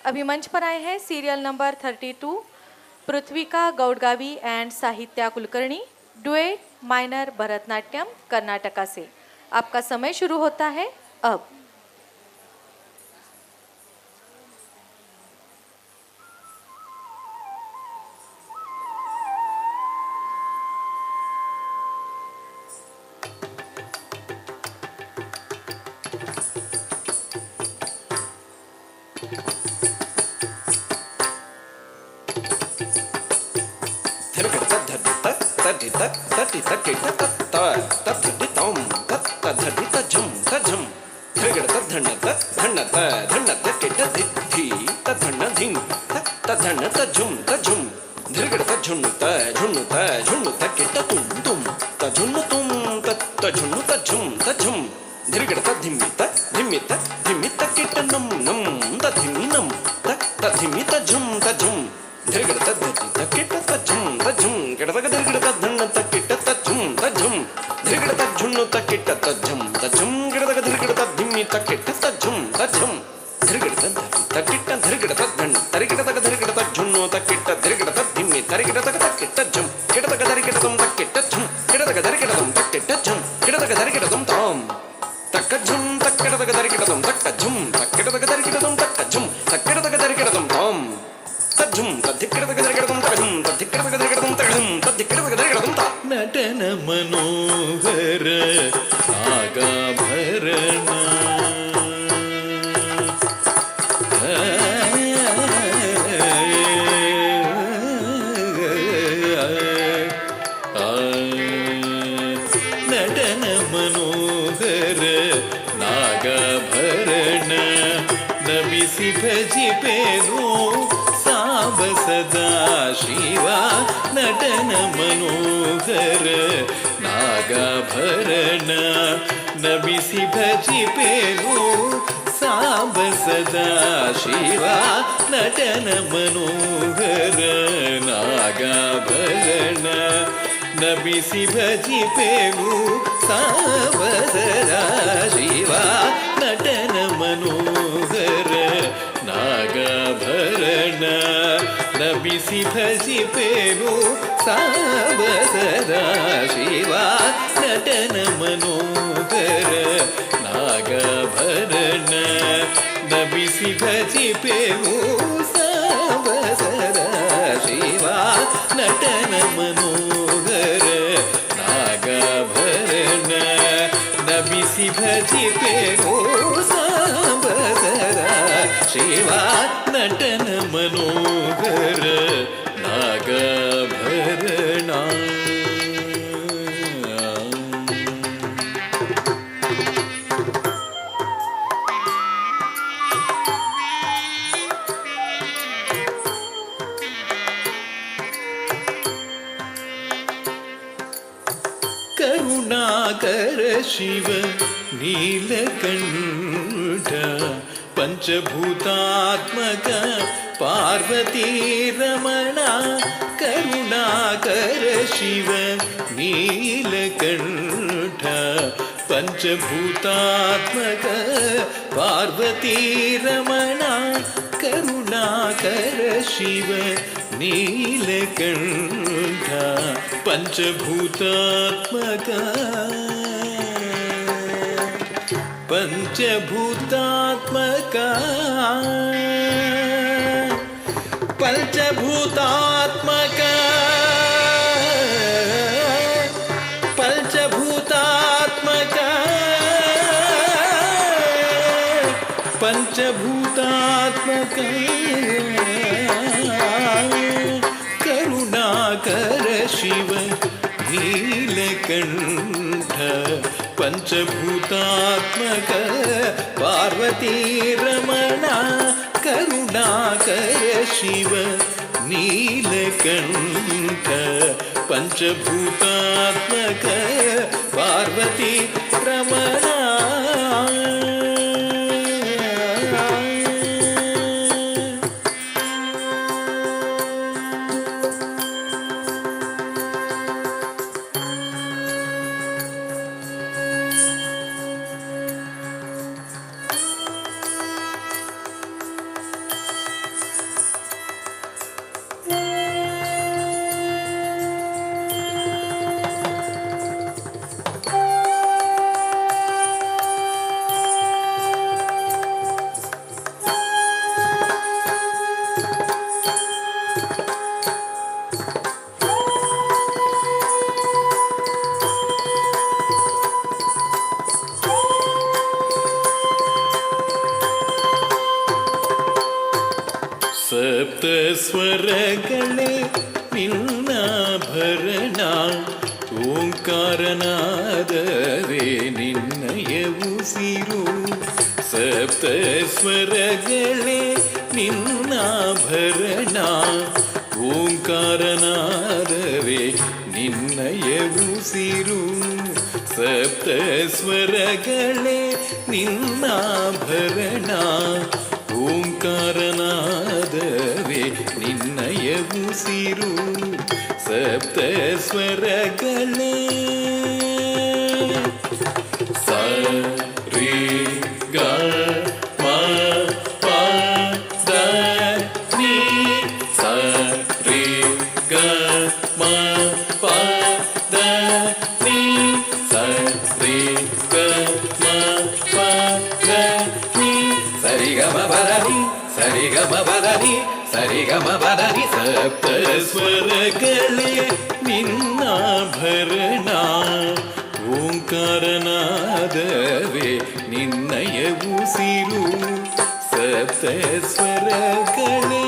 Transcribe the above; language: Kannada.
अभी मंच पर आए हैं सीरियल नंबर 32 पृथ्विका गौडगावी एंड साहित्या कुलकर्णी, डुएट माइनर भरतनाट्यम कर्नाटका से। आपका समय शुरू होता है अब। ನಟನ ಮನೋಹರ ನಾಗಾಭರಣ ನಟನ ಮನೋಹರ ನಾಗಾಭರಣ ನಮಿಸಿ ಭಜಿಪೇರು ಸಾಂಬ ಸದಾ ಶಿವ ನಟನ ಮನೋಹರ ನಾಗಾಭರಣ ನಮಿಸಿ ಭಜಿಪೇರು ಸಾಂಬ ಸದಾ ಶಿವ ನಟನ ಮನೋಹರ ನಾಗಾಭರಣ ನಮಿಸಿ ಭಜಿಪೇರು ಸಾಂಬ ಸದಾ ಶಿವ ನಟನ ಮನೋಹರ ನಾಗಾಭರಣ ನಮಿಸಿ ಭಜಿಪೇರು ಸಾಂಬ ಸದಾ ಶಿವ ನಟನ ಮನೋಹರ ನಾಗಾಭರಣ ನಮಿಸಿ ಭಜಿಪೇರು ಸಾಂಬ ಸದಾ ಶಿವ ನಟನ ಮನೋಹರ ನಾಗಾಭರಣ ನಮಿಸಿ ಭಜಿಪೇರು ಸಾಂಬ ಸದಾ ಶಿವ ನಟನ ಮನೋಹರ ನಾಗಾಭರಣ ಕರುಣಾಕರ ಶಿವ ನೀಲಕಂಠ पंचभूतात्मक पार्वती रमण करुणाकर शिव नीलकंठ पंचभूतात्मक पार्वती रमण करुणाकर शिव नीलकंठ पंचभूतात्मक पंचभूतात्मक पंचभूतात्मक पंचभूतात्मक पंचभूतात्मक करुणाकर शिव नीलकंठ पंचभूतात्मक पार्वती रमण करुणाकर शिव नीलकंठ पंचभूतात्मक पार्वती रमण ಸಪ್ತ ಸ್ವರಗಳೇ ನಿನ್ನಾಭರಣ ಓಂಕಾರನಾದವೇ ನಿನ್ನಯ ಉಸಿರು ಸಪ್ತ ಸ್ವರಗಳೇ ನಿನ್ನಾಭರಣ ಓಂಕಾರನಾದವೇ ನಿನ್ನಯ ಉಸಿರು ಸಪ್ತ ಸ್ವರಗಳೇ ನಿನ್ನಾಭರಣ ಓಂಕಾರನಾದವೇ ನಿನ್ನಯ ಉಸಿರು ಸಪ್ತ ಸ್ವರಗಳೇ ಸ ರೀ ಗ ಮ ಪ ದ ನೀ ಸ ರೀ ಗ ಮ ಪ ದ ನೀ ಸ ರೀ ಗ ಮ ಪ ದ ನೀ ಸರಿ ಗ ಮ ಪ ದ ನೀ ಸರಿ ಗ ಮ ಪ ದ ನೀ ಸರಿ ಗ ಮ ಪ ದ ನೀ ಸಪ್ತ ಸ್ವರಗಳೇ ನಿನ್ನಾಭರಣ ಓಂಕಾರನಾದವೇ ನಿನ್ನಯ ಉಸಿರು ಸಪ್ತ ಸ್ವರಗಳೇ